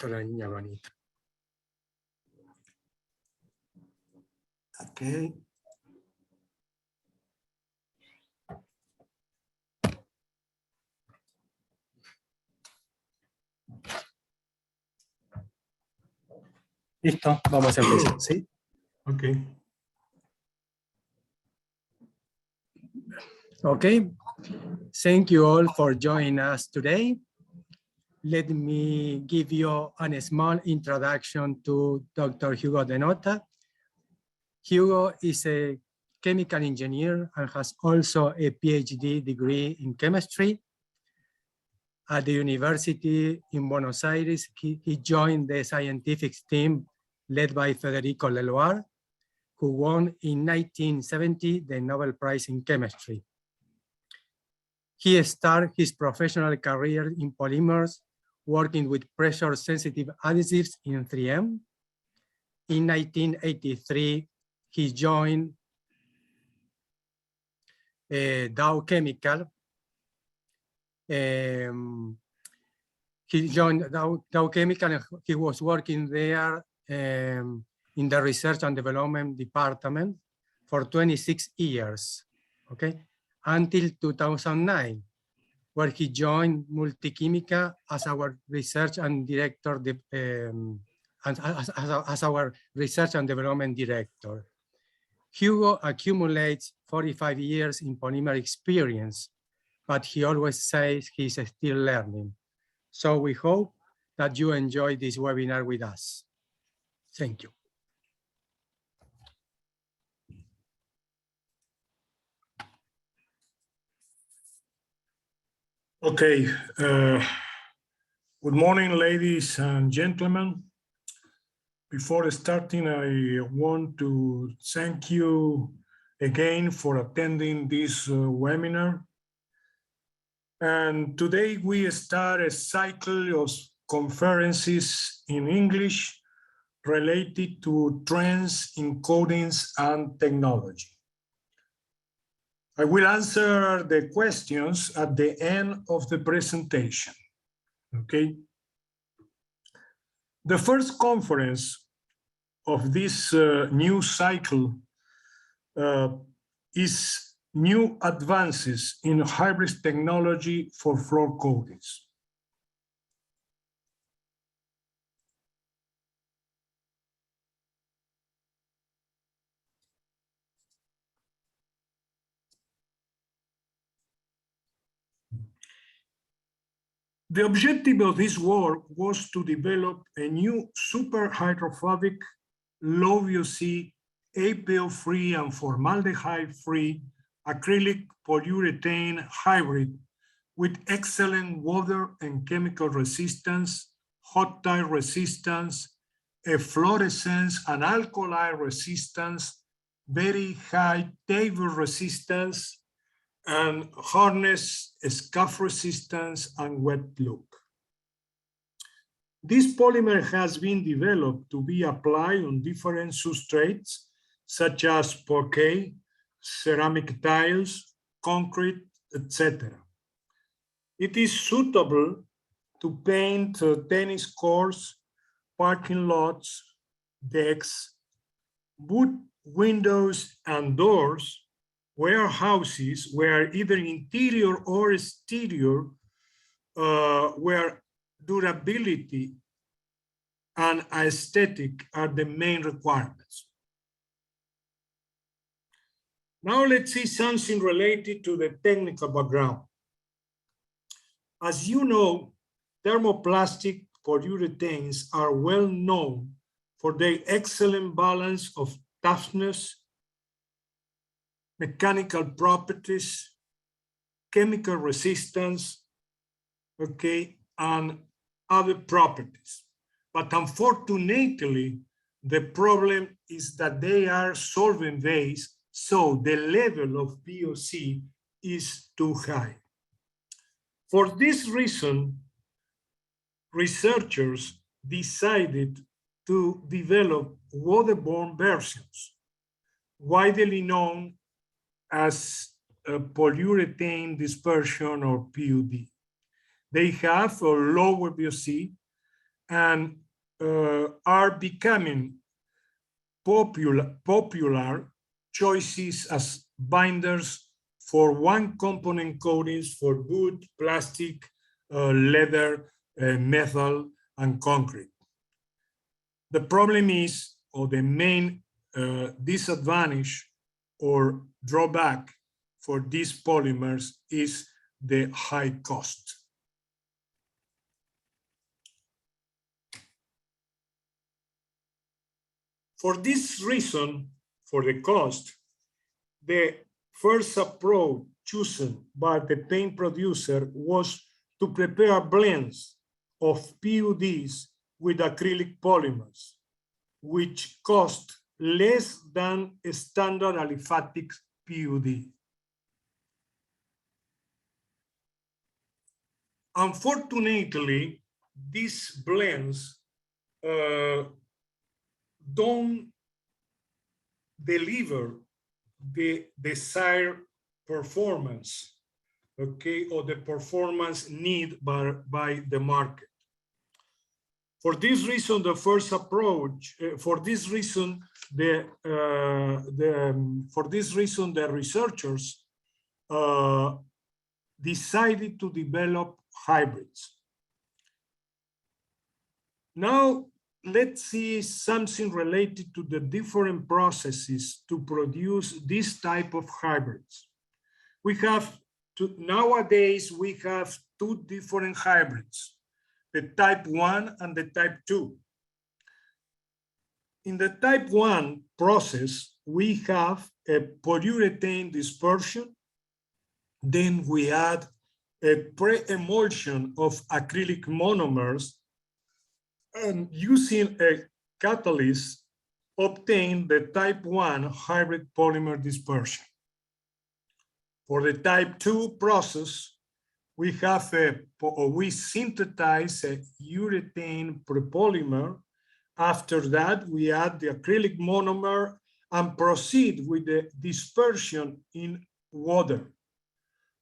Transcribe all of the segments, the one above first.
La niña bonita. Okay. Listo, vamos a empezar, ¿sí? Okay. Okay, thank you all for joining us today. Let me give you a small introduction to Dr. Hugo Denota. Hugo is a chemical engineer and has also a PhD degree in chemistry. At the University in Buenos Aires, he joined the scientific team led by Federico Leloir, who won in 1970 the Nobel Prize in Chemistry. He started his professional career in polymers, working with pressure-sensitive adhesives in 3M. In 1983, he joined Dow Chemical. He joined Dow Chemical and he was working there in the research and development department for 26 years, okay? Until 2009, where he joined Multiquímica as our research and director, as our research and development director. Hugo accumulates 45 years in polymer experience, but he always says he's still learning. So we hope that you enjoy this webinar with us. Thank you. Okay. Good morning, ladies and gentlemen. Before starting, I want to thank you again for attending this webinar. And today we start a cycle of conferences in English related to trends in coatings and technology. I will answer the questions at the end of the presentation, okay? The first conference of this new cycle is new advances in hybrid technology for floor coatings. The objective of this work was to develop a new super hydrophobic, low VOC, APO-free and formaldehyde-free acrylic polyurethane hybrid with excellent water and chemical resistance, hot tie resistance, efflorescence and alkali resistance, very high table resistance, and harness, scuff resistance, and wet look. This polymer has been developed to be applied on different substrates, such as parquet, ceramic tiles, concrete, etc. It is suitable to paint tennis courts, parking lots, decks, wood windows and doors, warehouses where either interior or exterior, where durability and aesthetic are the main requirements. Now let's see something related to the technical background. As you know, thermoplastic polyurethanes are well known for their excellent balance of toughness, mechanical properties, chemical resistance, okay, and other properties. But unfortunately, the problem is that they are solvent-based, so the level of VOC is too high. For this reason, researchers decided to develop waterborne versions, widely known as polyurethane dispersion or PUD. They have a lower VOC and are becoming popular choices as binders for one component coatings for wood, plastic, leather, metal, and concrete. The problem is, or the main disadvantage or drawback for these polymers is the high cost. For this reason, for the cost, the first approach chosen by the paint producer was to prepare blends of PUDs with acrylic polymers, which cost less than a standard aliphatic PUD. Unfortunately, these blends don't deliver the desired performance, okay, or the performance need by the market. For this reason, the first approach, for this reason, the researchers decided to develop hybrids. Now, let's see something related to the different processes to produce this type of hybrids. Nowadays, we have two different hybrids, the type 1 and the type 2. In the type 1 process, we have a polyurethane dispersion. Then we add a pre-emulsion of acrylic monomers, and using a catalyst, obtain the type 1 hybrid polymer dispersion. For the type 2 process, we synthesize a urethane prepolymer. After that, we add the acrylic monomer and proceed with the dispersion in water.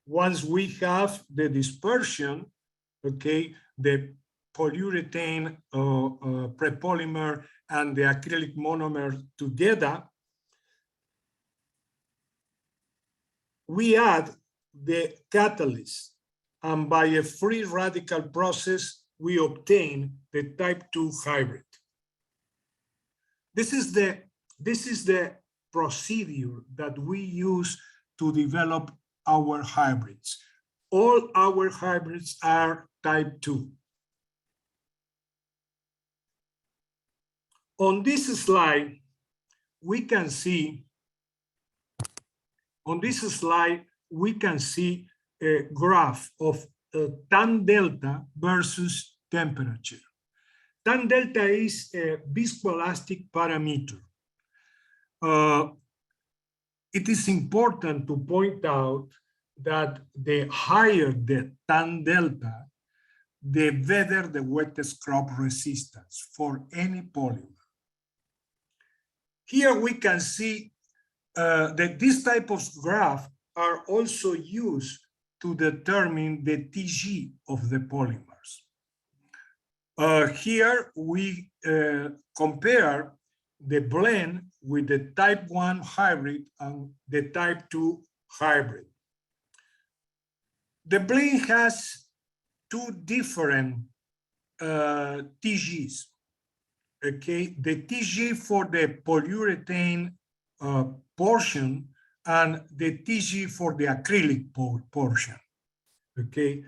Once we have the dispersion, okay, the polyurethane prepolymer and the acrylic monomer together, we add the catalyst, and by a free radical process, we obtain the type 2 hybrid. This is the procedure that we use to develop our hybrids. All our hybrids are type 2. On this slide, we can see a graph of tan delta versus temperature. Tan delta is a viscoelastic parameter. It is important to point out that the higher the tan delta, the better the wet scrub resistance for any polymer. Here we can see that this type of graph are also used to determine the TG of the polymers. Here we compare the blend with the type 1 hybrid and the type 2 hybrid. The blend has two different TGs. Okay, the TG for the polyurethane portion and the TG for the acrylic portion. Okay,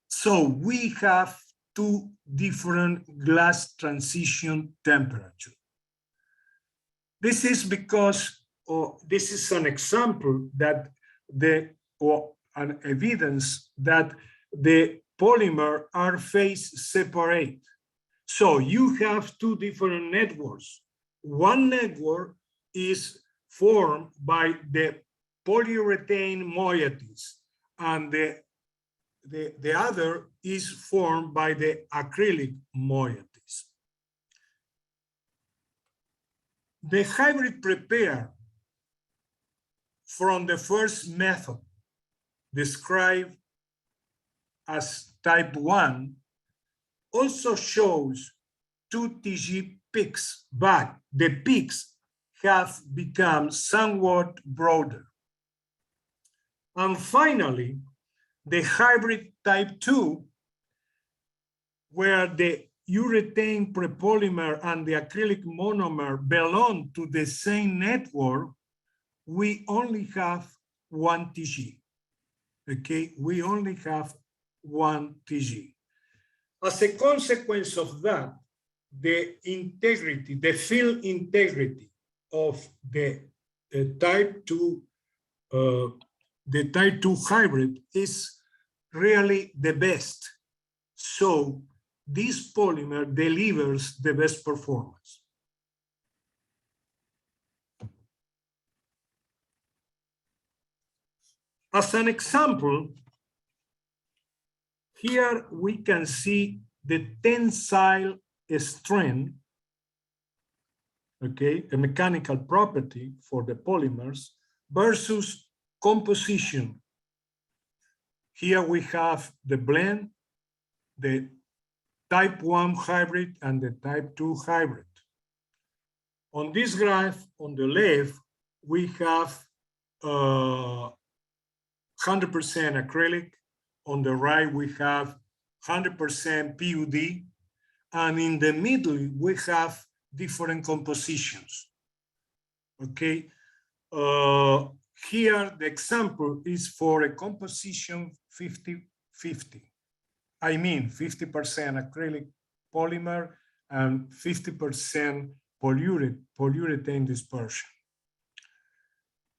so we have two different glass transition temperature. This is because this is an example that an evidence that the polymer are phase separate. So you have two different networks. One network is formed by the polyurethane moieties, and the other is formed by the acrylic moieties. The hybrid prepared from the first method described as type 1 also shows 2 Tg peaks, but the peaks have become somewhat broader. And finally, the hybrid type 2, where the urethane prepolymer and the acrylic monomer belong to the same network, we only have 1 Tg. Okay, we only have 1 Tg. As a consequence of that, the integrity, the field integrity of the type 2 hybrid is really the best. So this polymer delivers the best performance. As an example, here we can see the tensile strength, okay, a mechanical property for the polymers versus composition. Here we have the blend, the type 1 hybrid and the type 2 hybrid. On this graph on the left, we have 100% acrylic. On the right, we have 100% PUD. And in the middle, we have different compositions. Okay. Here, the example is for a composition 50-50. I mean, 50% acrylic polymer and 50% polyurethane dispersion.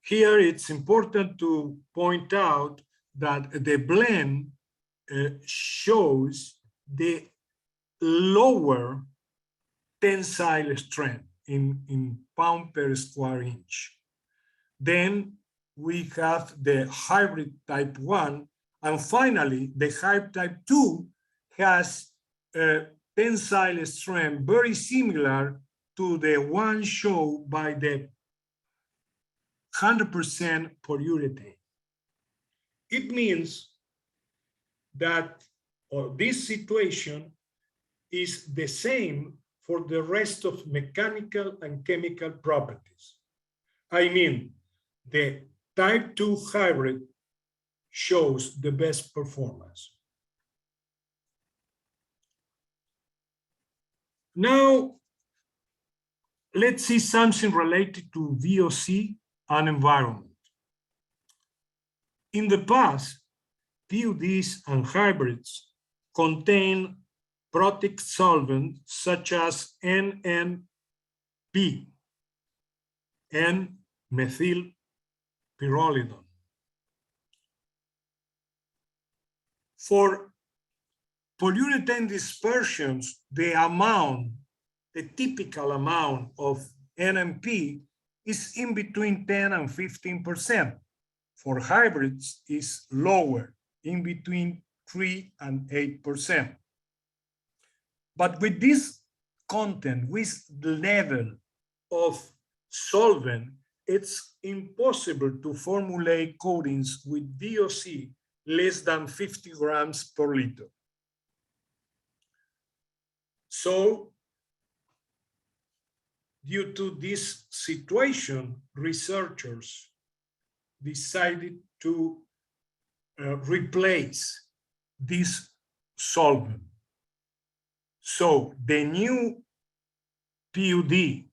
Here, it's important to point out that the blend shows the lower tensile strength in pound per square inch. Then we have the hybrid type 1, and finally, the hybrid type 2 has a tensile strength very similar to the one shown by the 100% polyurethane. It means that this situation is the same for the rest of mechanical and chemical properties. I mean, the type 2 hybrid shows the best performance. Now, let's see something related to VOC and environment. In the past, PUDs and hybrids contain protic solvents such as NMP, N-methylpyrrolidone. For polyurethane dispersions, the typical amount of NMP is in between 10 and 15%. For hybrids, is lower, in between 3 and 8%. But with this content, with the level of solvent, it's impossible to formulate coatings with VOC less than 50 grams per liter. So, due to this situation, researchers decided to replace this solvent. So the new PUD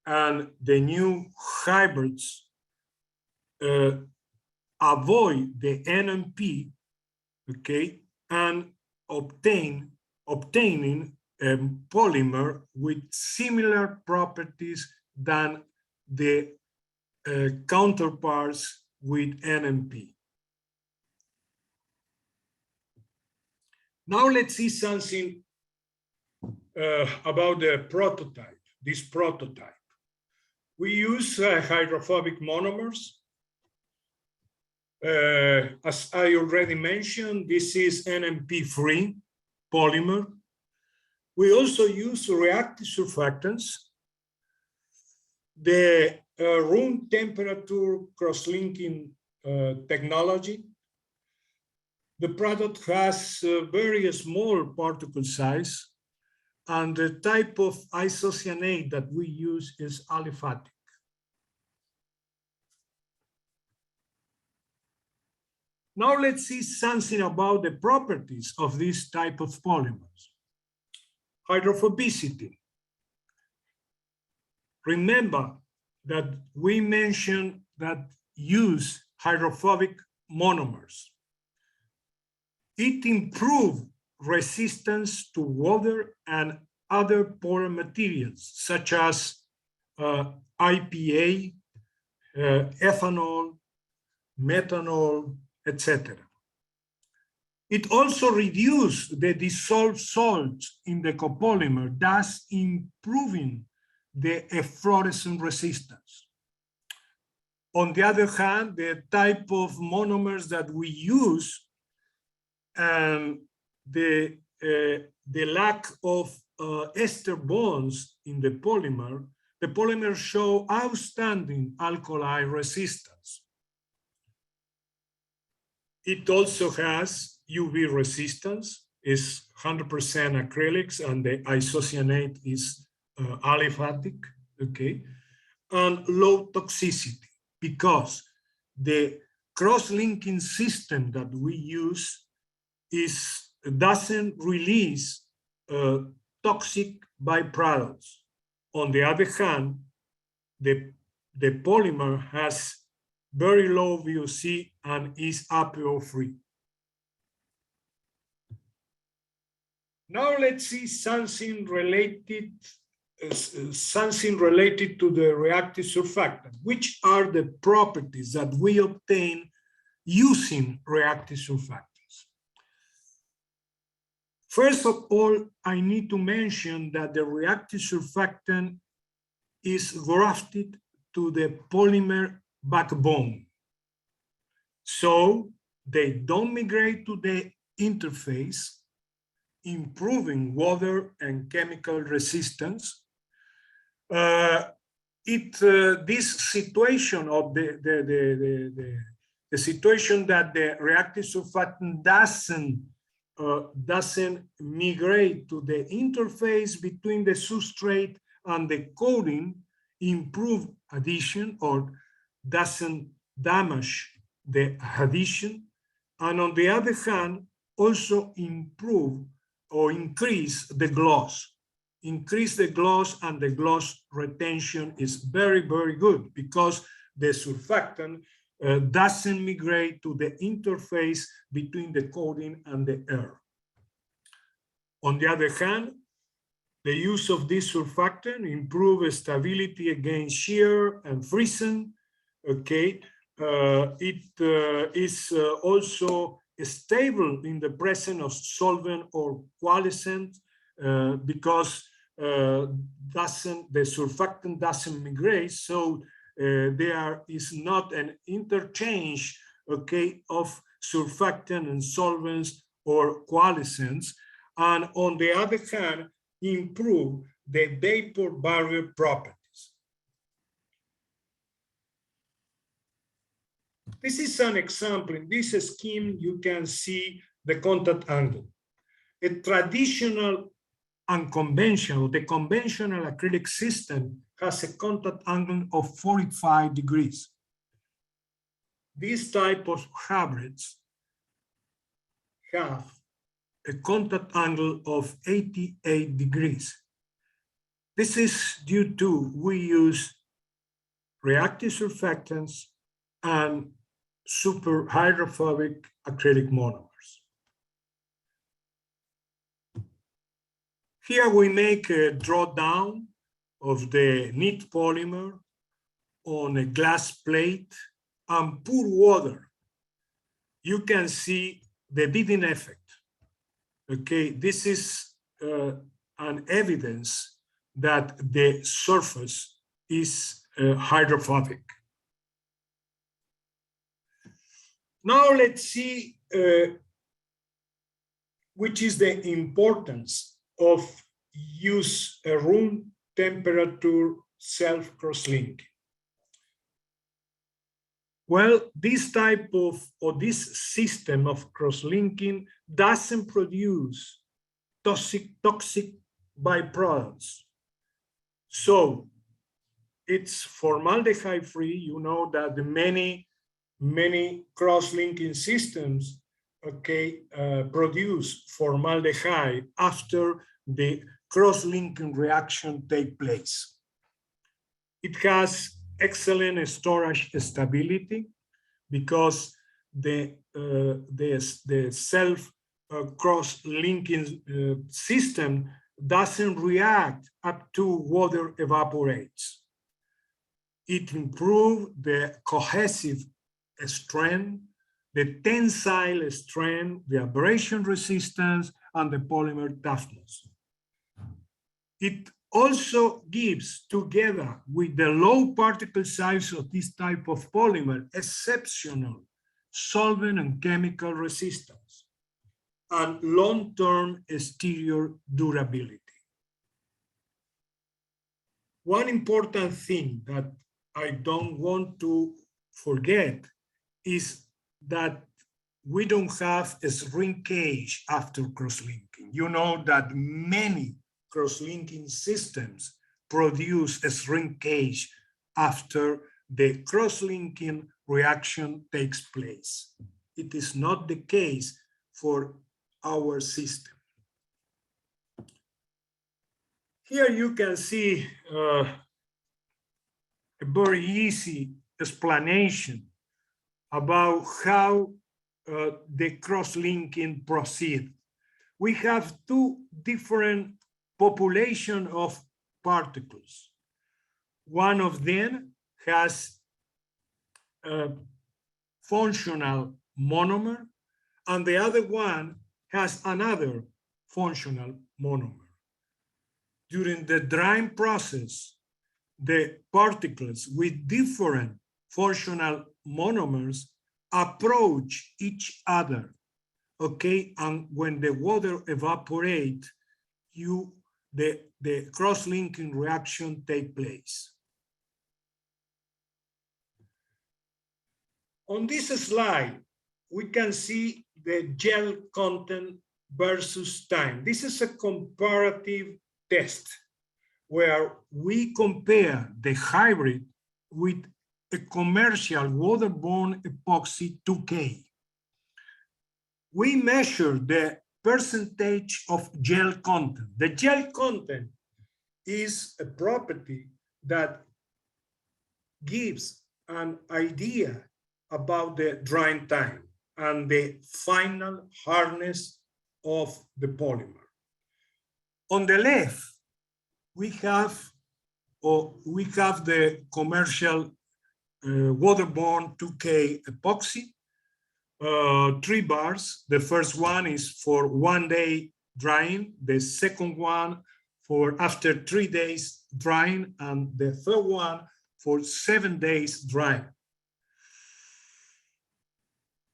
and the new hybrids avoid the NMP, okay, and obtaining a polymer with similar properties than the counterparts with NMP. Now let's see something about the prototype, this prototype. We use hydrophobic monomers. As I already mentioned, this is NMP-free polymer. We also use reactive surfactants. The room temperature cross-linking technology. The product has a very small particle size, and the type of isocyanate that we use is aliphatic. Now let's see something about the properties of this type of polymers. Hydrophobicity. Remember that we mentioned that use hydrophobic monomers. It improves resistance to water and other polar materials, such as IPA, ethanol, methanol, etc. It also reduces the dissolved salts in the copolymer, thus improving the efflorescence resistance. On the other hand, the type of monomers that we use and the lack of ester bonds in the polymers show outstanding alkali resistance. It also has UV resistance, is 100% acrylics, and the isocyanate is aliphatic, okay? And low toxicity, because the cross-linking system that we use doesn't release toxic byproducts. On the other hand, the polymer has very low VOC and is APO-free. Now let's see something related to the reactive surfactant. Which are the properties that we obtain using reactive surfactants? First of all, I need to mention that the reactive surfactant is grafted to the polymer backbone. So they don't migrate to the interface, improving water and chemical resistance. This situation of the situation that the reactive surfactant doesn't migrate to the interface between the substrate and the coating, improve adhesion or doesn't damage the adhesion, and on the other hand, also improve or increase the gloss. Increase the gloss, and the gloss retention is very, very good because the surfactant doesn't migrate to the interface between the coating and the air. On the other hand, the use of this surfactant improves stability against shear and freezing. Okay, it is also stable in the presence of solvent or coalescent because the surfactant doesn't migrate, so there is not an interchange, okay, of surfactant and solvents or coalescents, and on the other hand, improve the vapor barrier properties. This is an example. In this scheme, you can see the contact angle. A traditional unconventional, the conventional acrylic system has a contact angle of 45 degrees. This type of hybrids have a contact angle of 88 degrees. This is due to we use reactive surfactants and super hydrophobic acrylic monomers. Here we make a drawdown of the neat polymer on a glass plate and pour water. You can see the beading effect. Okay, this is an evidence that the surface is hydrophobic. Now let's see which is the importance of use a room temperature self-crosslinking. Well, this type of, or this system of cross-linking doesn't produce toxic byproducts. So it's formaldehyde-free. You know that the many cross-linking systems, okay, produce formaldehyde after the cross-linking reaction take place. It has excellent storage stability because the self cross-linking system doesn't react up to water evaporates. It improves the cohesive strength, the tensile strength, the abrasion resistance, and the polymer toughness. It also gives, together with the low particle size of this type of polymer, exceptional solvent and chemical resistance and long-term exterior durability. One important thing that I don't want to forget is that we don't have a shrinkage after cross-linking. You know that many cross-linking systems produce a shrinkage after the cross-linking reaction takes place. It is not the case for our system. Here you can see a very easy explanation about how the cross-linking proceeds. We have two different populations of particles. One of them has a functional monomer, and the other one has another functional monomer. During the drying process, the particles with different functional monomers approach each other, okay? And when the water evaporates, the cross-linking reaction takes place. On this slide, we can see the gel content versus time. This is a comparative test where we compare the hybrid with a commercial waterborne epoxy 2K. We measure the percentage of gel content. The gel content is a property that gives an idea about the drying time and the final hardness of the polymer. On the left, we have the commercial waterborne 2K epoxy, 3 bars. The first one is for 1 day drying, the second one for after 3 days drying, and the third one for 7 days drying.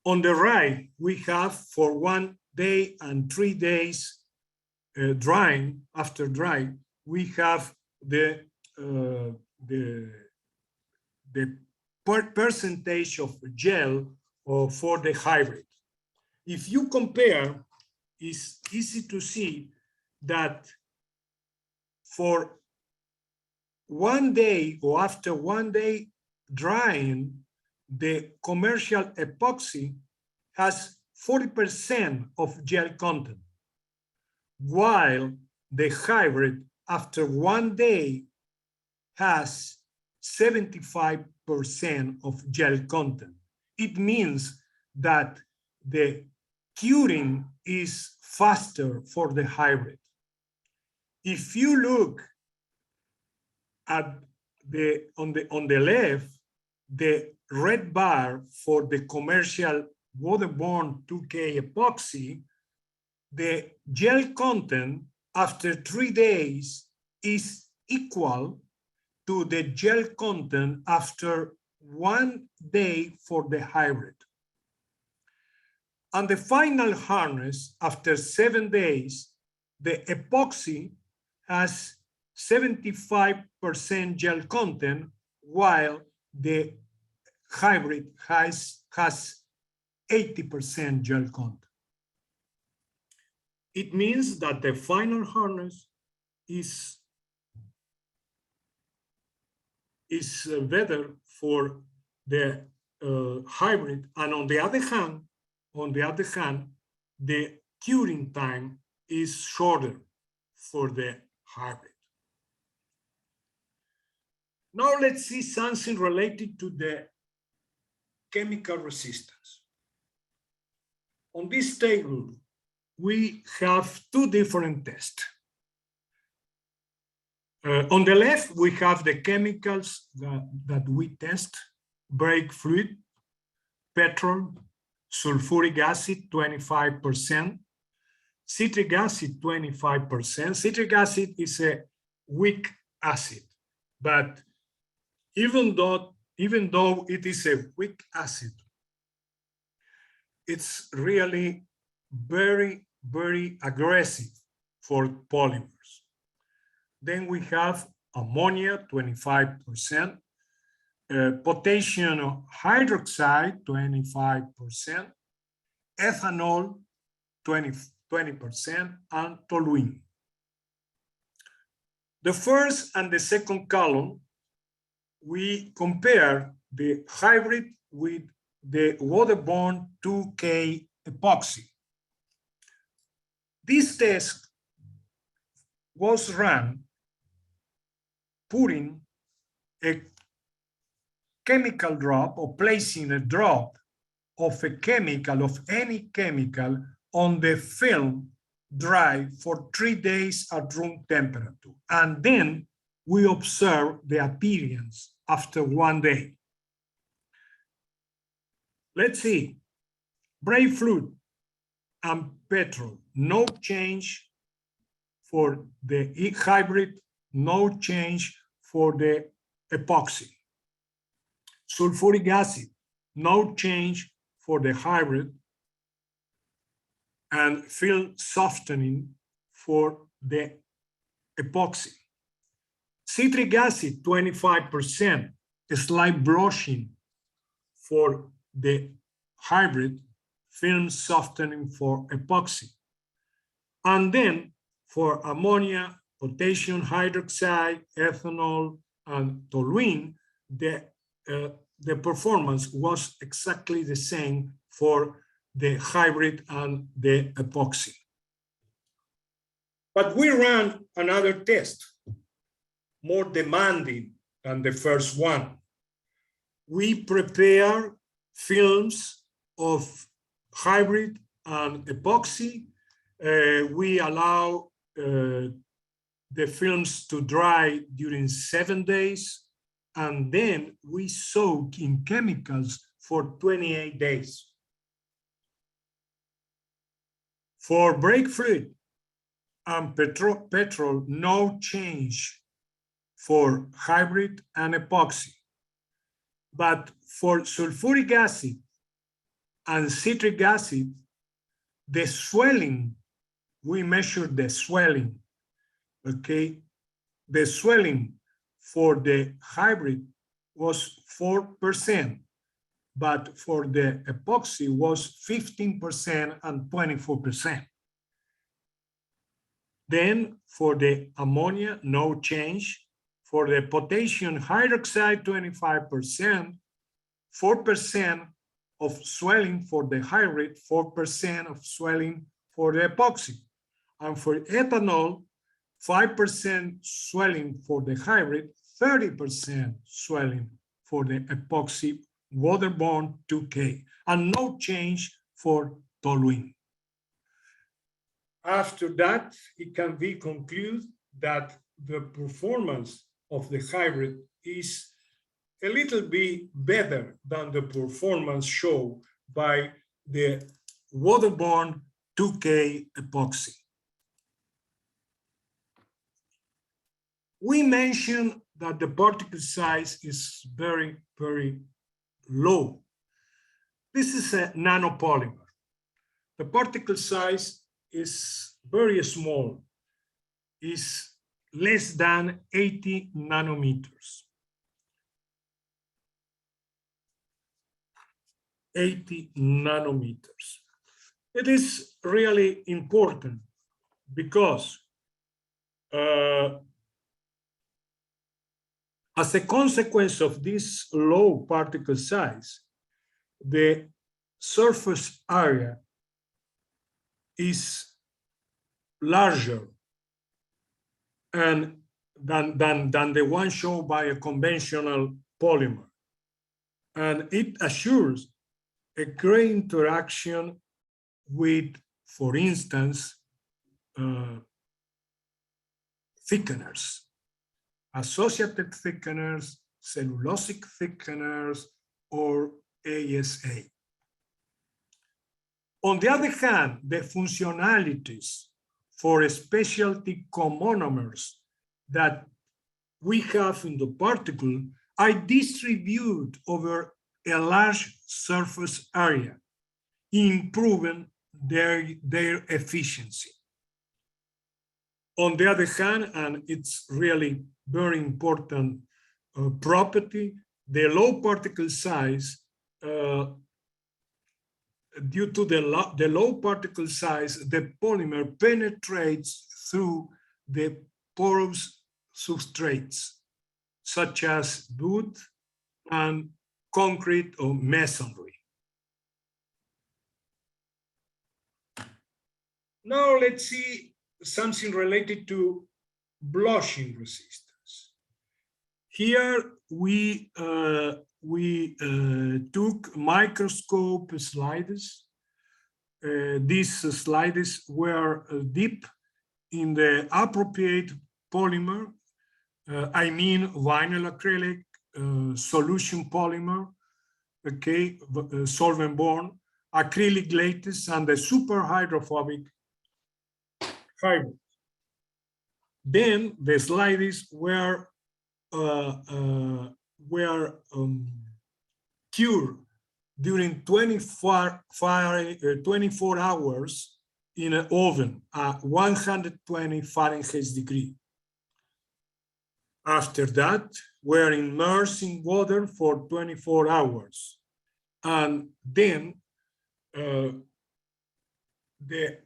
On the right, we have for 1 day and 3 days drying, after drying, we have the percentage of gel for the hybrid. If you compare, it's easy to see that for 1 day or after 1 day drying, the commercial epoxy has 40% of gel content, while the hybrid after 1 day has 75% of gel content. It means that the curing is faster for the hybrid. If you look at on the left, the red bar for the commercial waterborne 2K epoxy, the gel content after 3 days is equal to the gel content after 1 day for the hybrid. And the final hardness after 7 days, the epoxy has 75% gel content, while the hybrid has 80% gel content. It means that the final harness is better for the hybrid, and on the other hand, the curing time is shorter for the hybrid. Now let's see something related to the chemical resistance. On this table, we have two different tests. On the left, we have the chemicals that we test: brake fluid, petrol, sulfuric acid 25%, citric acid 25%. Citric acid is a weak acid, but even though it is a weak acid, it's really very, very aggressive for polymers. Then we have ammonia, 25%, potassium hydroxide, 25%, ethanol, 20%, and toluene. The first and the second column, we compare the hybrid with the waterborne 2K epoxy. This test was run putting a chemical drop or placing a drop of a chemical, of any chemical, on the film dry for 3 days at room temperature. And then we observe the appearance after 1 day. Let's see, brake fluid and petrol, no change for the hybrid, no change for the epoxy. Sulfuric acid, no change for the hybrid, and film softening for the epoxy. Citric acid, 25%, a slight blushing for the hybrid, film softening for epoxy. And then for ammonia, potassium hydroxide, ethanol, and toluene, the performance was exactly the same for the hybrid and the epoxy. But we ran another test, more demanding than the first one. We prepare films of hybrid and epoxy. We allow the films to dry during 7 days, and then we soak in chemicals for 28 days. For brake fluid and petrol, no change for hybrid and epoxy. But for sulfuric acid and citric acid, the swelling, we measured the swelling, okay? The swelling for the hybrid was 4%, but for the epoxy was 15% and 24%. Then for the ammonia, no change. For the potassium hydroxide, 25%, 4% of swelling for the hybrid, 4% of swelling for the epoxy. And for ethanol, 5% swelling for the hybrid, 30% swelling for the epoxy waterborne 2K, and no change for toluene. After that, it can be concluded that the performance of the hybrid is a little bit better than the performance shown by the waterborne 2K epoxy. We mentioned that the particle size is very, very low. This is a nanopolymer. The particle size is very small, is less than 80 nanometers. 80 nanometers. It is really important because as a consequence of this low particle size, the surface area is larger and than the one shown by a conventional polymer. And it assures a great interaction with, for instance, thickeners, associated thickeners, cellulosic thickeners, or ASA. On the other hand, the functionalities for specialty comonomers that we have in the particle are distributed over a large surface area, improving their efficiency. On the other hand, and it's really very important property, the low particle size, due to the low particle size, the polymer penetrates through the porous substrates, such as wood and concrete or masonry. Now let's see something related to blushing resistance. Here we took microscope slides. These slides were dipped in the appropriate polymer. I mean vinyl acrylic, solution polymer, okay, solvent-borne, acrylic lattice, and the super hydrophobic fiber. Then the slides were cured during 24 hours in an oven at 120 Fahrenheit degree. After that, we're immersed in water for 24 hours. And then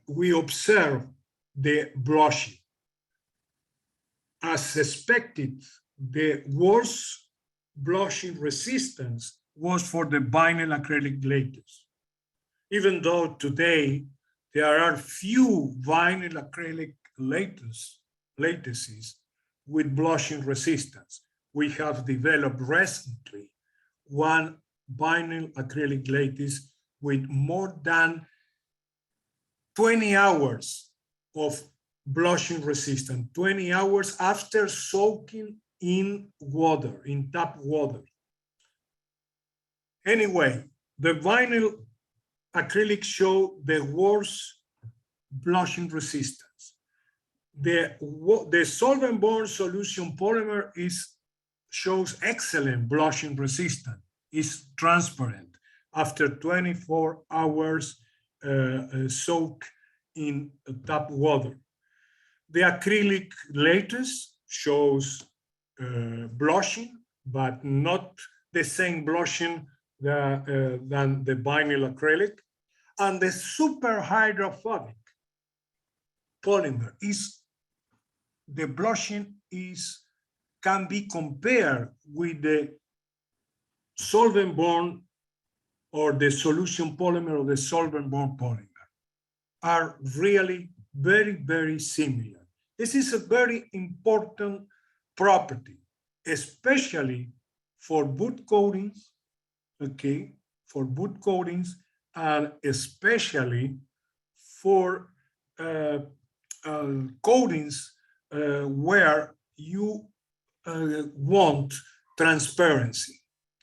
we observe the blushing. As expected, the worst blushing resistance was for the vinyl acrylic lattice. Even though today there are few vinyl acrylic lattices with blushing resistance, we have developed recently one vinyl acrylic lattice with more than 20 hours of blushing resistance, 20 hours after soaking in water, in tap water. Anyway, the vinyl acrylic show the worst blushing resistance. The solvent-borne solution polymer shows excellent blushing resistance, is transparent after 24 hours soak in tap water. The acrylic lattice shows blushing, but not the same blushing than the vinyl acrylic. And the super hydrophobic polymer the blushing can be compared with the solvent-borne or the solution polymer or the solvent-borne polymer, are really very, very similar. This is a very important property, especially for wood coatings, okay, for wood coatings, and especially for coatings where you want transparency,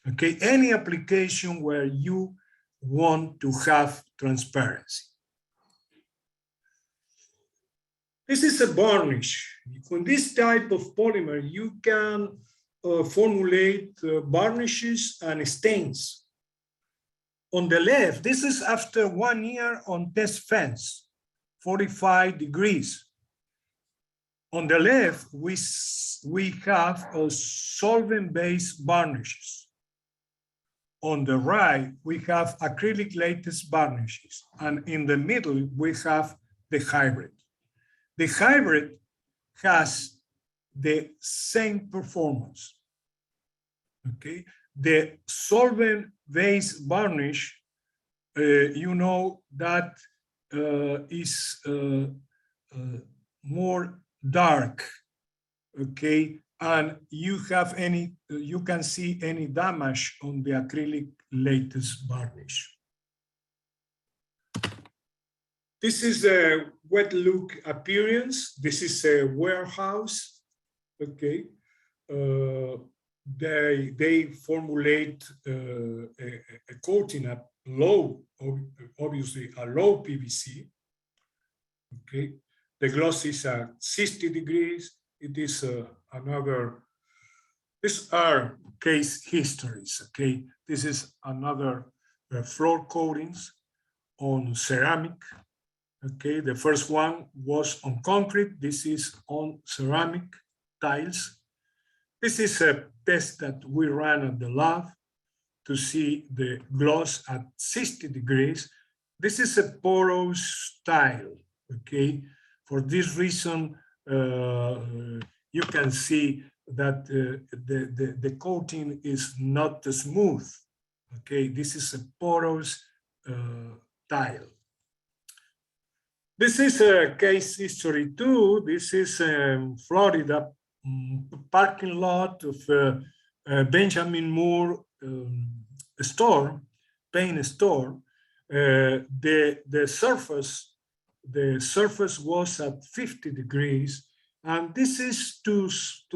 okay? Any application where you want to have transparency. This is a varnish. With this type of polymer, you can formulate varnishes and stains. On the left, this is after 1 year on test fence, 45 degrees. On the left, we have solvent-based varnishes. on the right, we have acrylic latex varnishes, and in the middle, we have the hybrid. The hybrid has the same performance, okay? The solvent-based varnish, you know, that is more dark, okay? And you can see any damage on the acrylic latex varnish. This is a wet look appearance. This is a warehouse, okay? They formulate a coating at low, obviously a low PVC, okay? The gloss is at 60 degrees. It is these are case histories, okay? This is another floor coatings on ceramic, okay? The first one was on concrete. This is on ceramic tiles. This is a test that we ran at the lab to see the gloss at 60 degrees. This is a porous tile, okay? For this reason, you can see that the coating is not smooth, okay? This is a porous tile. This is a case history too. This is Florida parking lot of Benjamin Moore store, paint store. The surface was at 50 degrees, and this is to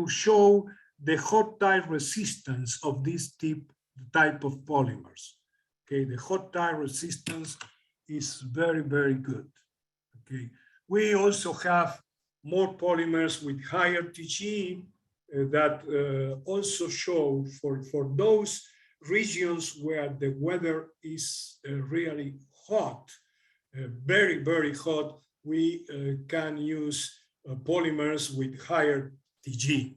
show the hot tire resistance of this type of polymers. Okay, the hot tire resistance is very, very good. Okay, we also have more polymers with higher TG that also show for those regions where the weather is really hot, very, very hot, we can use polymers with higher TG.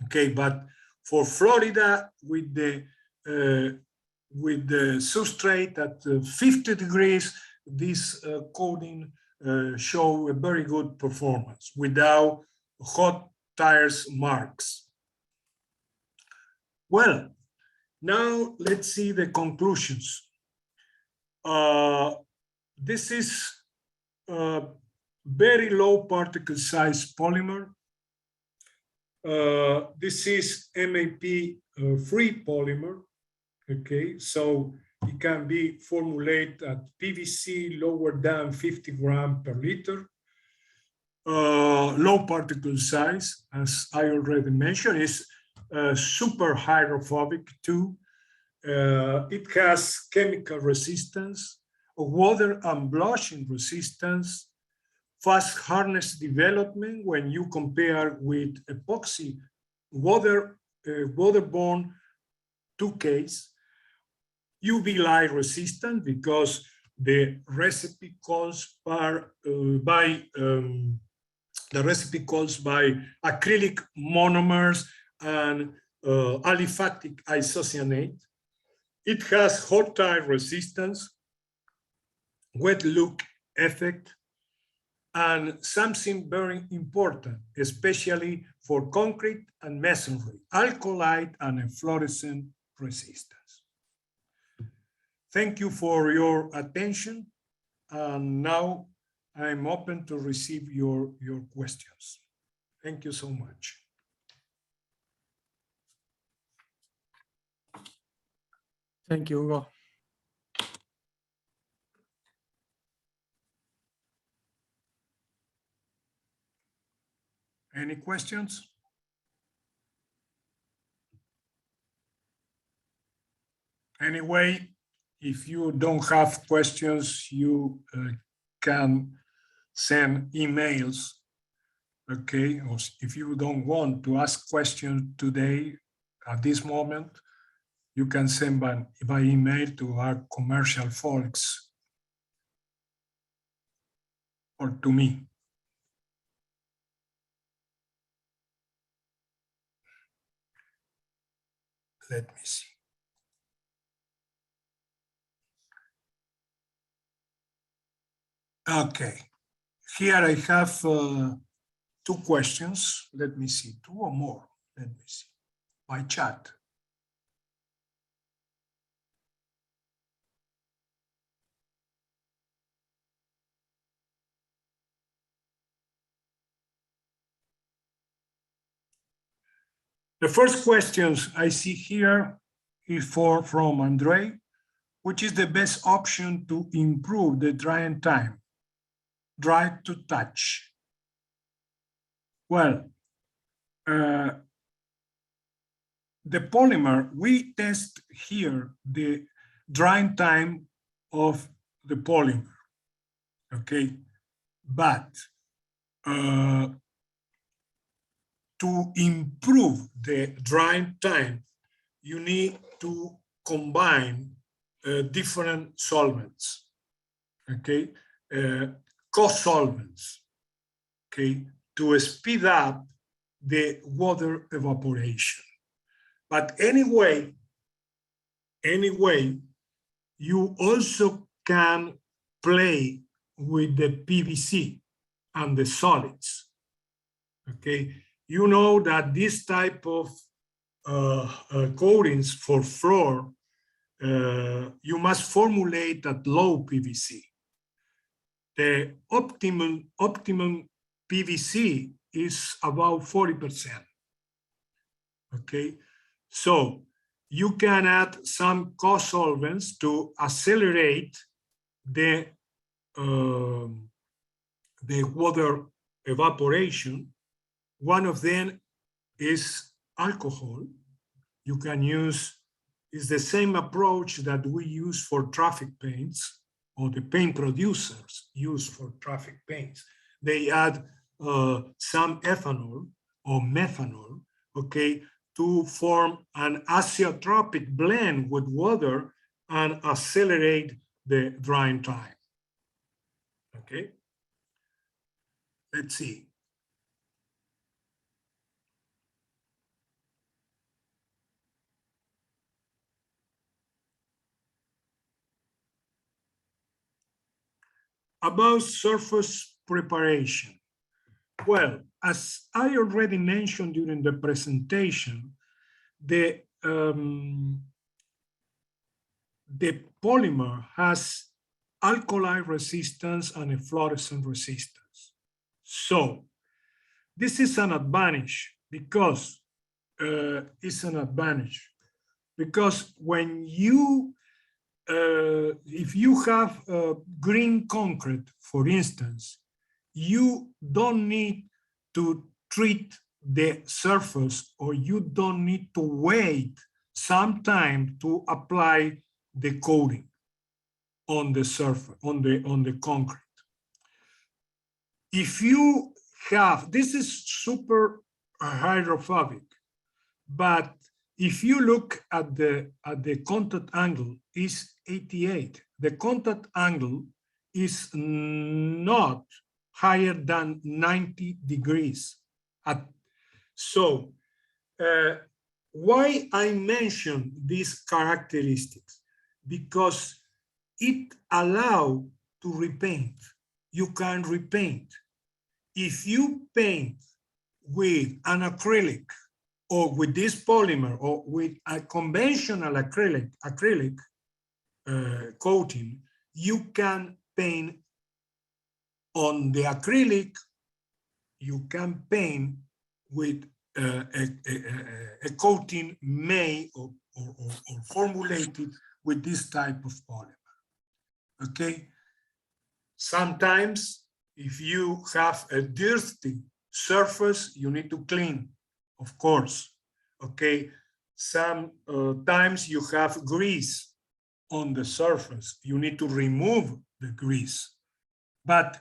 Okay, but for Florida, with the substrate at 50 degrees, this coating show a very good performance without hot tires marks. Well, now let's see the conclusions. This is a very low particle size polymer. This is MAP free polymer. Okay, so it can be formulated at PVC lower than 50 grams per liter. Low particle size, as I already mentioned, is super hydrophobic too. It has chemical resistance, water and blushing resistance, fast hardness development when you compare with epoxy waterborne 2Ks, UV light resistant because the recipe calls by acrylic monomers and aliphatic isocyanate. It has hot tire resistance, wet look effect, and something very important, especially for concrete and masonry, alkylite and efflorescent resistance. Thank you for your attention. And now I'm open to receive your questions. Thank you so much. Thank you, Hugo. Any questions? Anyway, if you don't have questions, you can send emails, okay? Or if you don't want to ask questions today, at this moment, you can send by email to our commercial folks or to me. Let me see. Okay, here I have two questions. Let me see, two or more. Let me see, by chat. The first questions I see here is from Andre. Which is the best option to improve the drying time? Dry to touch. Well, the polymer, we test here the drying time of the polymer, okay? But to improve the drying time, you need to combine different solvents, okay? Co-solvents, okay? To speed up the water evaporation. But anyway, you also can play with the PVC and the solids, okay? You know that this type of coatings for floor, you must formulate at low PVC. The optimum PVC is about 40%. Okay, so you can add some co-solvents to accelerate the water evaporation. One of them is alcohol. You can use, it's the same approach that we use for traffic paints, or the paint producers use for traffic paints. They add some ethanol or methanol, okay, to form an azeotropic blend with water and accelerate the drying time. Okay, let's see. About surface preparation. Well, as I already mentioned during the presentation, the polymer has alkali resistance and efflorescent resistance. So this is an advantage because when you if you have green concrete, for instance, you don't need to treat the surface, or you don't need to wait some time to apply the coating on the surface, on the concrete. If you have, this is super hydrophobic, but if you look at the contact angle is 88. The contact angle is not higher than 90 degrees. So why I mention these characteristics? Because it allows to repaint. You can repaint. If you paint with an acrylic, or with this polymer, or with a conventional acrylic coating, you can paint on the acrylic, you can paint with a coating made or formulated with this type of polymer, okay? Sometimes, if you have a dirty surface, you need to clean, of course, okay? Sometimes you have grease on the surface. You need to remove the grease. But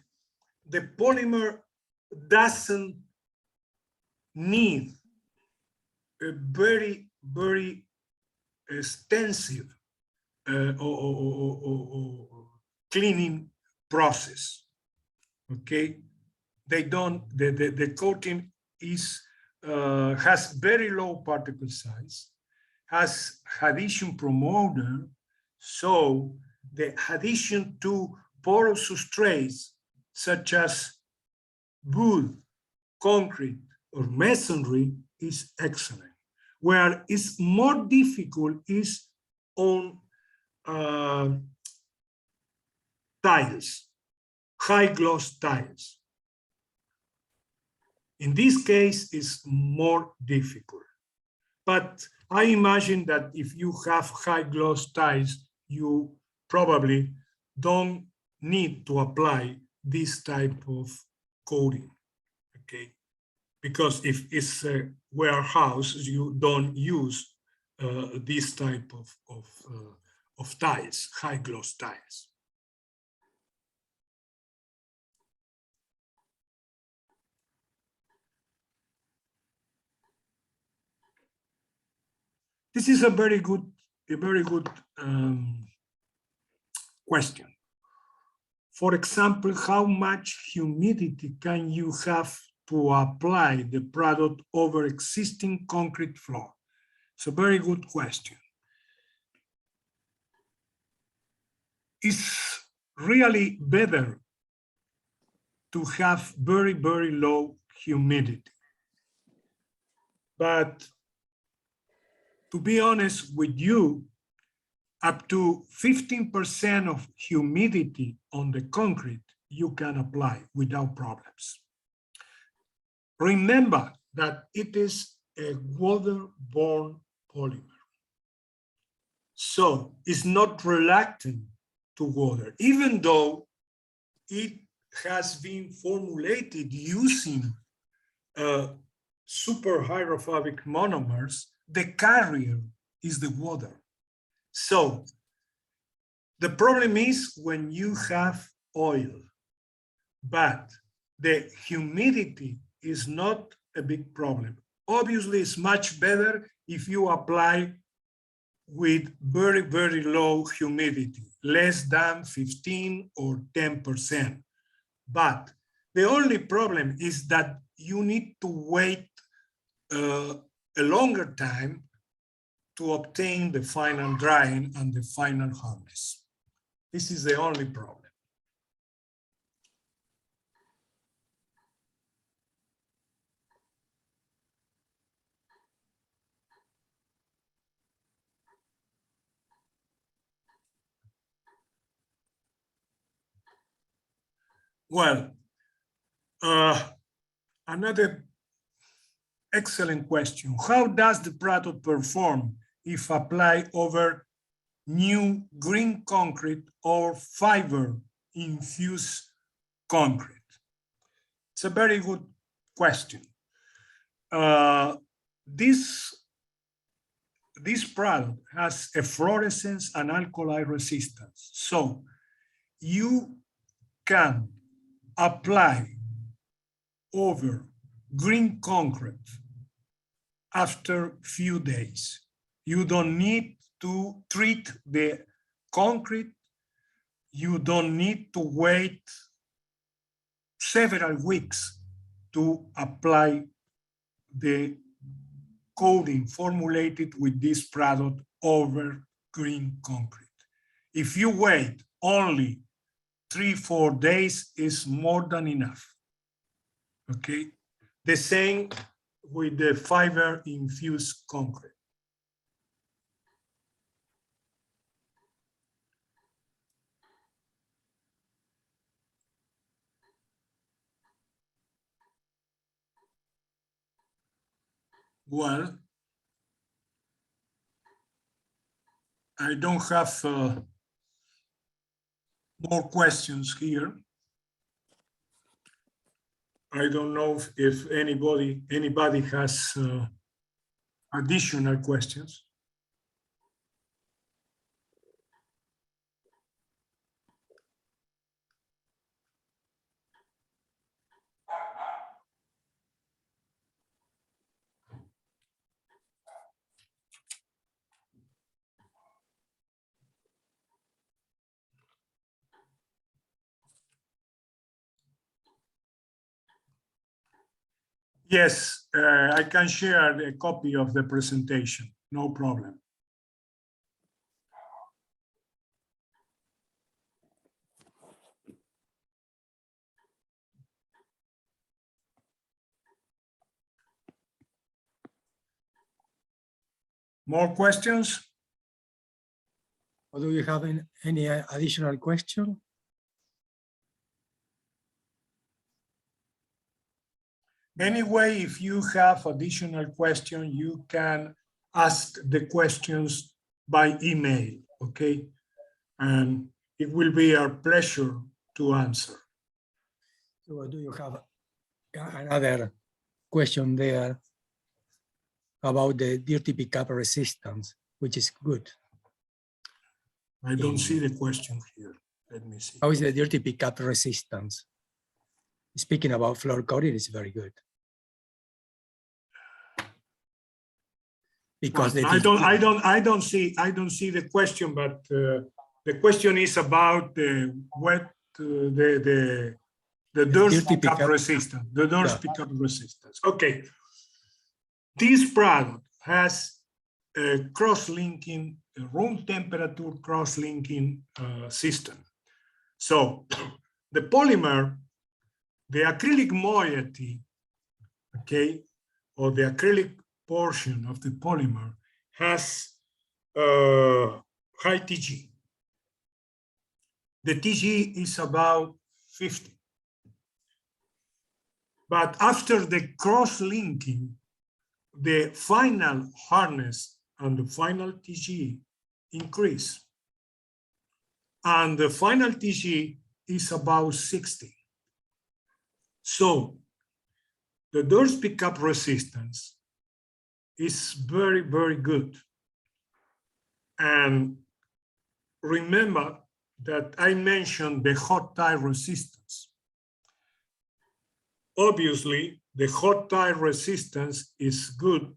the polymer doesn't need a very, very extensive cleaning process, okay? They don't, the coating is has very low particle size, has adhesion promoter, so the adhesion to porous substrates such as wood, concrete, or masonry is excellent. Where it's more difficult is on tiles, high gloss tiles. In this case, it's more difficult. But I imagine that if you have high gloss tiles, you probably don't need to apply this type of coating, okay? Because if it's a warehouse, you don't use this type of tiles, high gloss tiles. This is a very good question. For example, how much humidity can you have to apply the product over existing concrete floor? It's a very good question. It's really better to have very, very low humidity. But to be honest with you, up to 15% of humidity on the concrete you can apply without problems. Remember that it is a water-borne polymer. So it's not reluctant to water, even though it has been formulated using super hydrophobic monomers. The carrier is the water. So the problem is when you have oil, but the humidity is not a big problem. Obviously, it's much better if you apply with very, very low humidity, less than 15 or 10%. But the only problem is that you need to wait a longer time to obtain the final drying and the final hardness. This is the only problem. Well, another excellent question. How does the product perform if applied over new green concrete or fiber infused concrete? It's a very good question. This product has a fluorescence and alkali resistance. So you can apply over green concrete after few days. You don't need to treat the concrete. You don't need to wait several weeks to apply the coating formulated with this product over green concrete. If you wait only 3-4 days is more than enough. Okay, the same with the fiber infused concrete. Well, I don't have more questions here. I don't know if anybody has additional questions. Yes, I can share a copy of the presentation, no problem. More questions? Or do you have any additional question? Anyway, if you have additional question, you can ask the questions by email, okay? And it will be our pleasure to answer. So do you have another question there about the dirty pickup resistance, which is good? I don't see the question here. Let me see. How is the dirty pickup resistance? Speaking about floor coating, it's very good. Because Well, I don't see the question, but the question is about the wet the dust pickup resistance. The dust pickup resistance. Okay. This product has a cross-linking, a room temperature cross-linking system. So the polymer, the acrylic moiety, okay, or the acrylic portion of the polymer has high TG. The TG is about 50. But after the cross-linking, the final hardness and the final TG increase. And the final TG is about 60. So the dust pickup resistance is very, very good. And remember that I mentioned the hot tie resistance. Obviously, the hot tie resistance is good.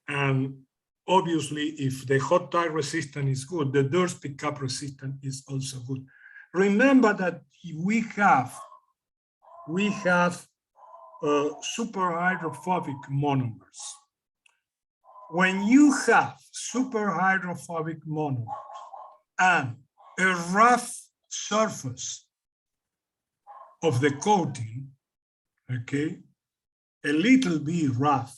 And obviously, if the hot tie resistance is good, the dust pickup resistance is also good. Remember that we have super hydrophobic monomers. When you have super hydrophobic monomers and a rough surface of the coating, okay, a little bit rough,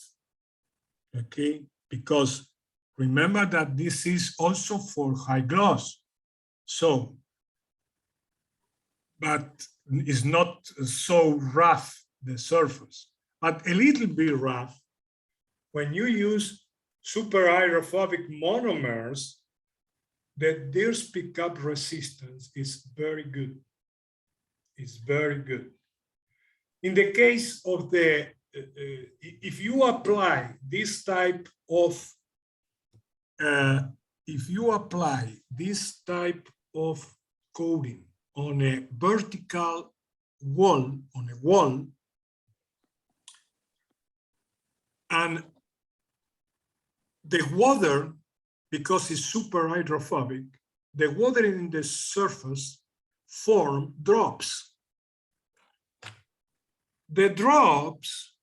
okay, because remember that this is also for high gloss. So, but it's not so rough, the surface, but a little bit rough. When you use super hydrophobic monomers, the dust pickup resistance is very good. It's very good. In the case of the, if you apply this type of, coating on a vertical wall, and the water, because it's super hydrophobic, the water in the surface form drops. The drops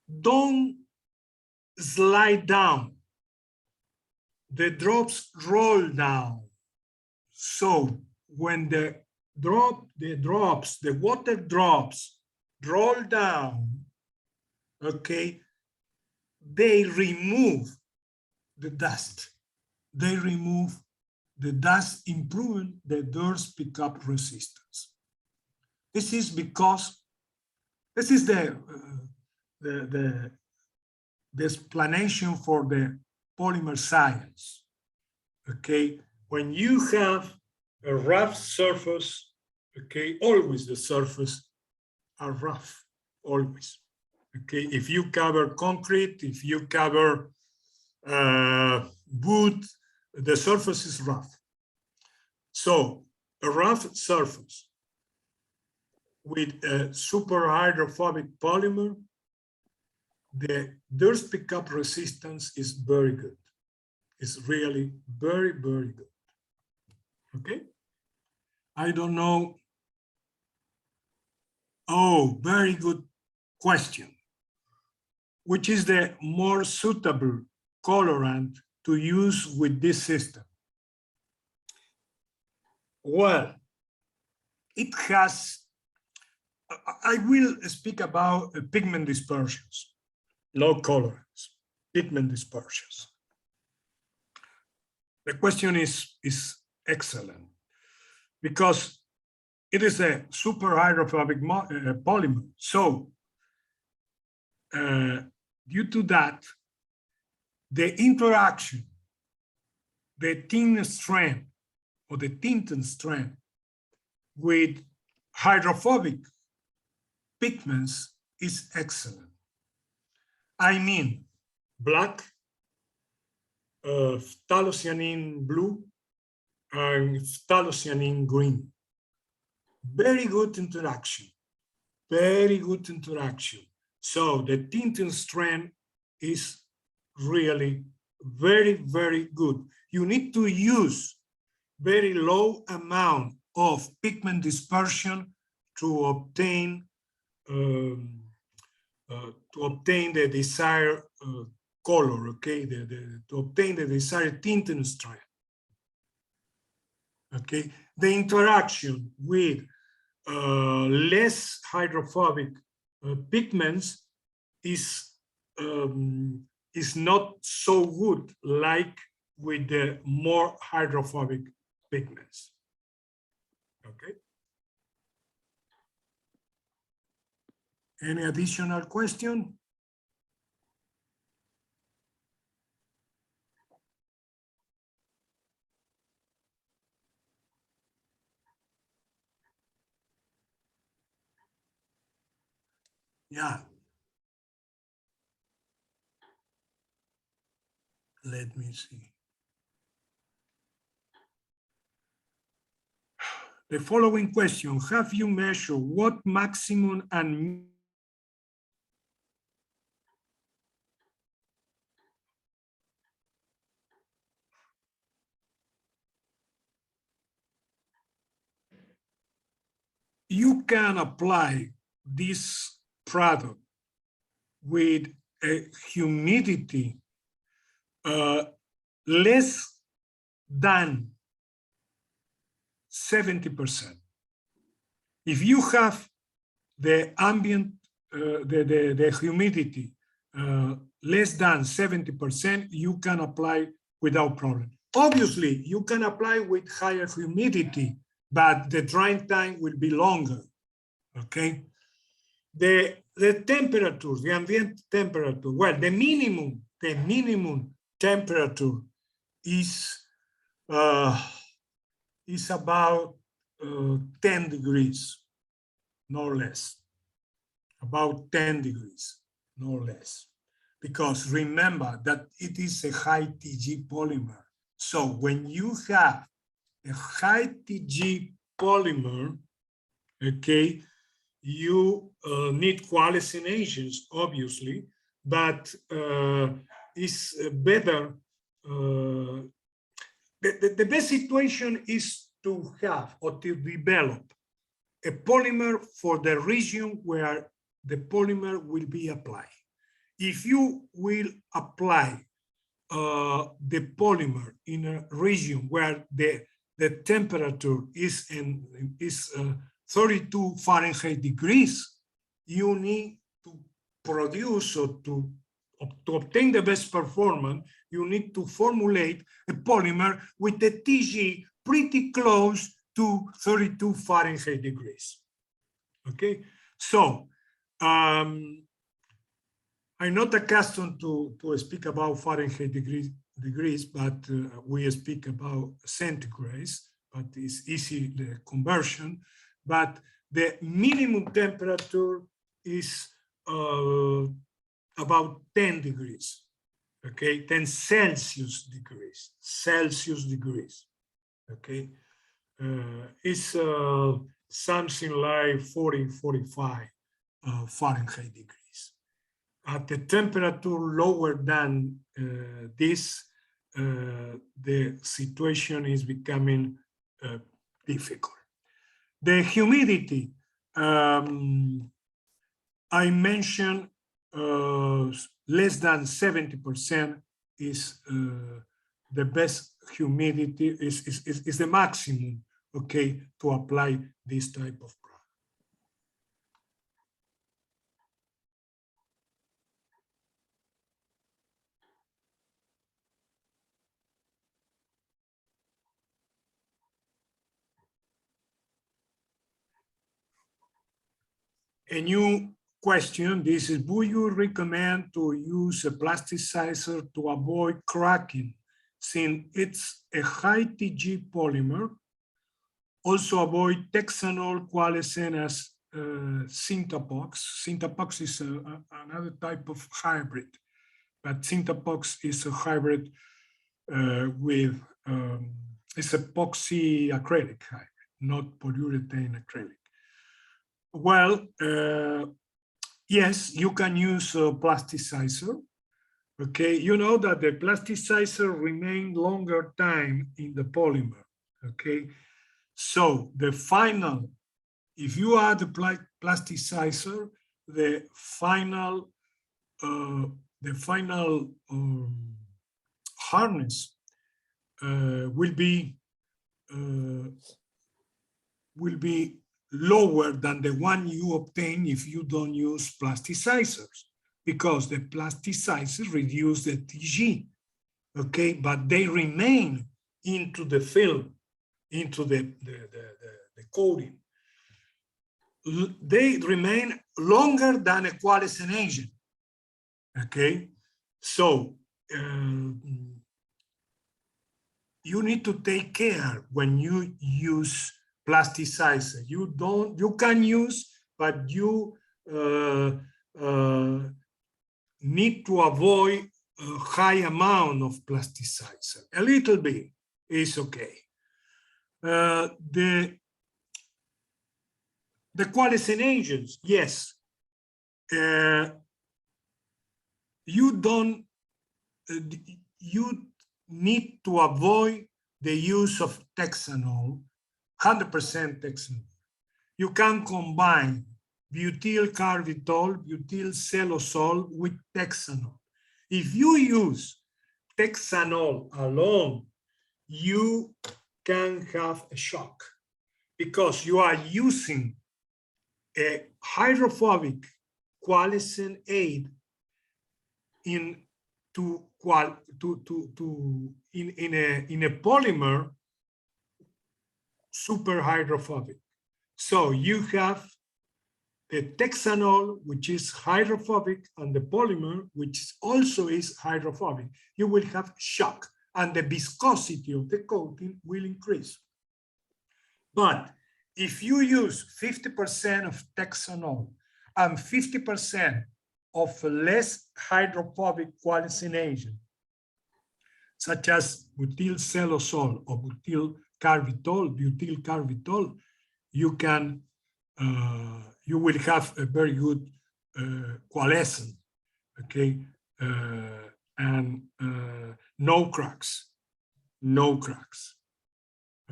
don't slide down. The drops roll down. So when the water drops roll down, okay, they remove the dust. They remove the dust, improving the dust pickup resistance. This is because, this is the explanation for the polymer science, okay? When you have a rough surface, okay, always the surface are rough, always, okay? If you cover concrete, if you cover wood, the surface is rough. So a rough surface with a super hydrophobic polymer, the dust pickup resistance is very good. It's really very, very good. Okay? I don't know. Oh, very good question. Which is the more suitable colorant to use with this system? Well, it has, I will speak about pigment dispersions, low colorants. pigment dispersions. The question is excellent because it is a super hydrophobic polymer. So due to that, the interaction, the thin strand or the tinted strand with hydrophobic pigments is excellent. I mean, black, phthalocyanin blue, and phthalocyanin green. Very good interaction, very good interaction. So the tinted strand is really very, very good. You need to use very low amount of pigment dispersion to obtain the desired color, okay, to obtain the desired tinted strand. Okay, the interaction with less hydrophobic pigments is not so good like with the more hydrophobic pigments. Okay. Any additional question? Yeah. Let me see. The following question, have you measured what maximum and you can apply this product with a humidity less than 70%. If you have the ambient, the humidity less than 70%, you can apply without problem. Obviously, you can apply with higher humidity, but the drying time will be longer, okay? The temperature, the ambient temperature, well, the minimum temperature is about 10 degrees, no less, about 10 degrees, no less. Because remember that it is a high TG polymer. So when you have a high TG polymer, okay, you need coalescing agents, obviously, but it's better. The best situation is to have or to develop a polymer for the region where the polymer will be applied. If you will apply the polymer in a region where the temperature is 32 Fahrenheit degrees, you need to produce or to obtain the best performance, you need to formulate a polymer with a TG pretty close to 32 Fahrenheit degrees. Okay, so I'm not accustomed to speak about Fahrenheit degrees, but we speak about centigrades, but it's easy the conversion. But the minimum temperature is about 10 degrees, okay, 10 Celsius degrees, okay. It's something like 40, 45 Fahrenheit degrees. At the temperature lower than this, the situation is becoming difficult. The humidity, I mentioned less than 70% is the best humidity, is the maximum, okay, to apply this type of product. a new question. This is, would you recommend to use a plasticizer to avoid cracking, since it's a high TG polymer? Also avoid Texanol, Qualicin as Syntapox. Syntapox is another type of hybrid, but Syntapox is a hybrid with, it's epoxy acrylic hybrid, not polyurethane acrylic. Well, yes, you can use a plasticizer. Okay, you know that the plasticizer remain longer time in the polymer. Okay, so the final, if you add the plasticizer, the final hardness will be lower than the one you obtain if you don't use plasticizers, because the plasticizers reduce the TG, okay, but they remain into the film, into the coating. They remain longer than a Qualicin agent, okay? So you need to take care when you use plasticizer. You can use, but you need to avoid a high amount of plasticizer. A little bit is okay. The Qualicin agents, yes. You need to avoid the use of Texanol, 100% Texanol. You can combine butyl carbitol, butyl cellosol with Texanol. If you use Texanol alone, you can have a shock because you are using a hydrophobic Qualicin aid in a polymer super hydrophobic. So you have the Texanol, which is hydrophobic, and the polymer, which also is hydrophobic. You will have shock, and the viscosity of the coating will increase. But if you use 50% of Texanol and 50% of a less hydrophobic Qualicin agent, such as butyl cellosol or butyl carbitol, you can you will have a very good coalescent, okay, and no cracks,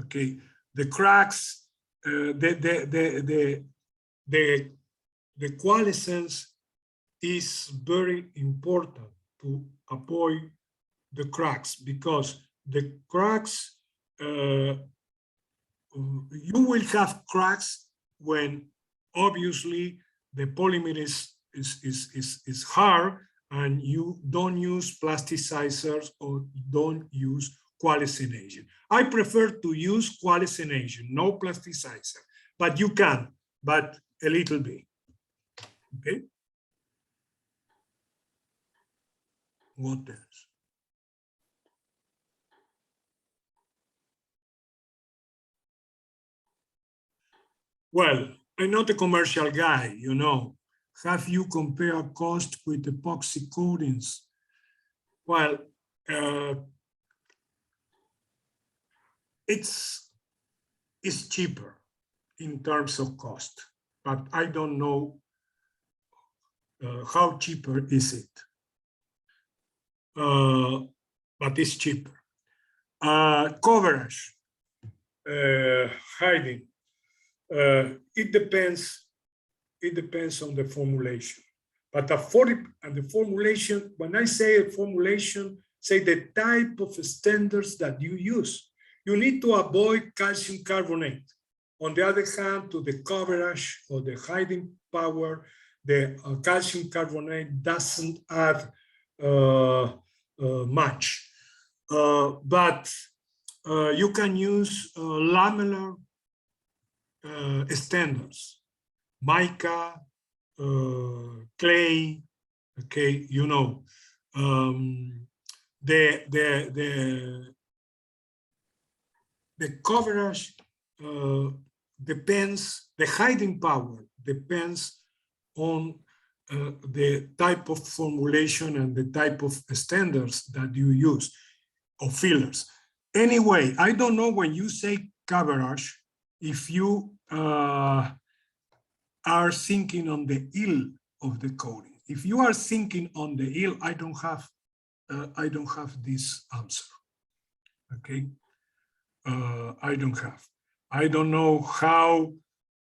okay. The cracks, the coalescence is very important to avoid the cracks, because the cracks, you will have cracks when obviously the polymer is hard and you don't use plasticizers or don't use Qualicin agent. I prefer to use Qualicin agent, no plasticizer, but you can, but a little bit, okay? What else? Well, I'm not a commercial guy, you know. Have you compared cost with epoxy coatings? Well, it's cheaper in terms of cost, but I don't know how cheaper is it. But it's cheaper. Coverage, hiding. It depends on the formulation. But the formulation, when I say a formulation, say the type of standards that you use. You need to avoid calcium carbonate. On the other hand, to the coverage or the hiding power, the calcium carbonate doesn't add much. But you can use lamellar standards, mica, clay, okay, you know, the coverage depends, the hiding power depends on the type of formulation and the type of standards that you use, or fillers. Anyway, I don't know when you say coverage, if you are thinking on the ill of the coating. If you are thinking on the ill, I don't have this answer. Okay, I don't have. I don't know how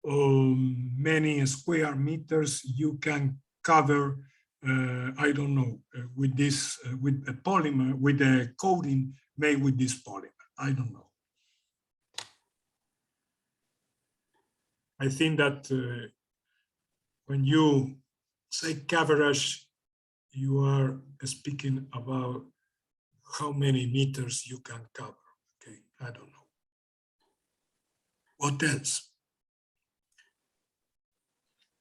many square meters you can cover. I don't know with this with a polymer, with a coating made with this polymer. I don't know. I think that when you say coverage, you are speaking about how many meters you can cover. Okay, I don't know. What else?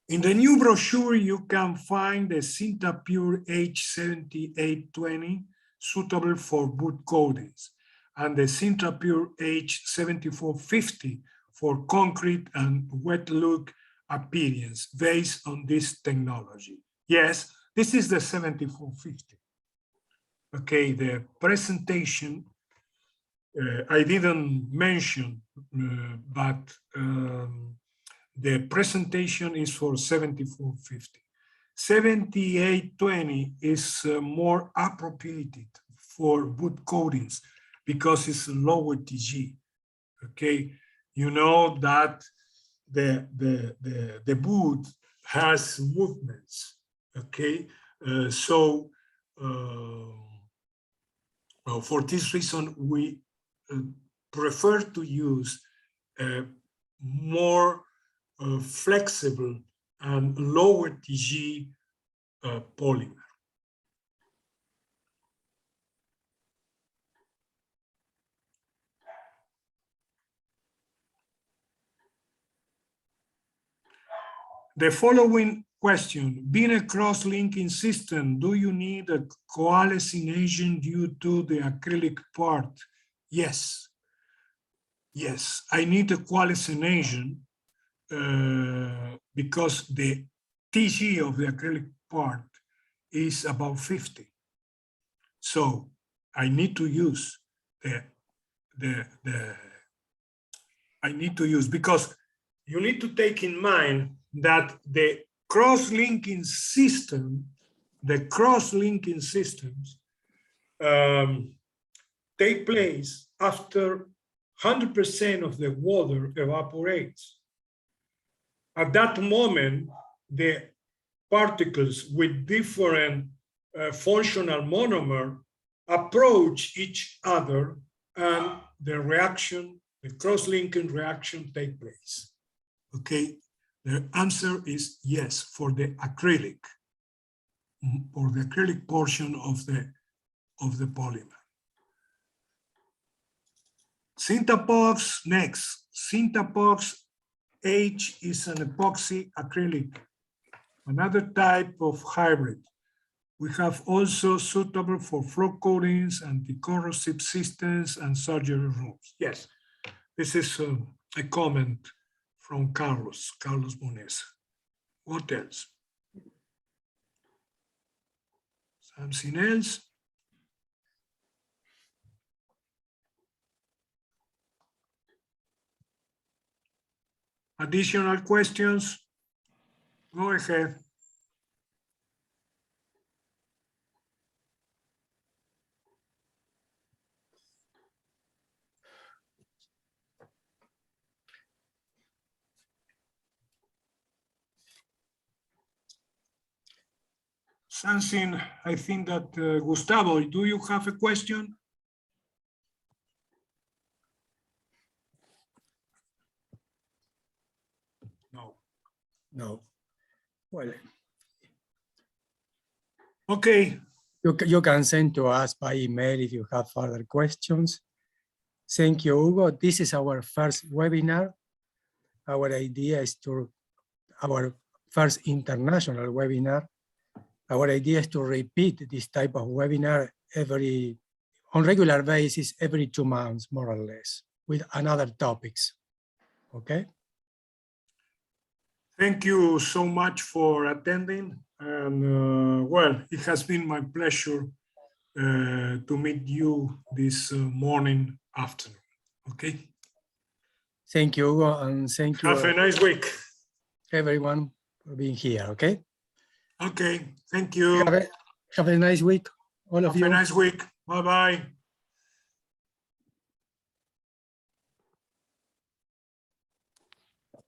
In the new brochure, you can find the Syntapure H7820 suitable for wood coatings, and the Syntapure H7450 for concrete and wet look appearance based on this technology. Yes, this is the 7450. Okay, the presentation, I didn't mention, but the presentation is for 7450. 7820 is more appropriate for wood coatings because it's lower TG. Okay, you know that the wood has movements. Okay, so well, for this reason, we prefer to use more flexible and lower TG polymer. The following question, being a cross-linking system, do you need a coalescing agent due to the acrylic part? Yes. Yes, I need a coalescing agent because the TG of the acrylic part is about 50. So I need to use I need to use, because you need to take in mind that the cross-linking system, the cross-linking systems take place after 100% of the water evaporates. At that moment, the particles with different functional monomer approach each other, and the reaction, the cross-linking reaction, take place. Okay, the answer is yes for the acrylic, or the acrylic portion of the polymer. Syntapox next. Syntapox H is an epoxy acrylic, another type of hybrid. We have also suitable for floor coatings, anti-corrosive systems, and surgery rooms. Yes, this is a comment from Carlos Muniz. What else? Something else? Additional questions? Go ahead. Something, I think that Gustavo, do you have a question? No. No. Well, okay. You can send to us by email if you have further questions. Thank you, Hugo. This is our first webinar. Our idea is to, our first international webinar. Our idea is to repeat this type of webinar on regular basis, every 2 months, more or less, with another topics, okay? Thank you so much for attending. And well, it has been my pleasure to meet you this morning, afternoon. Okay. Thank you, Hugo, and thank you Have a nice week. everyone for being here, okay? Okay. Thank you. Have a nice week, all of Have you. a nice week. Bye-bye.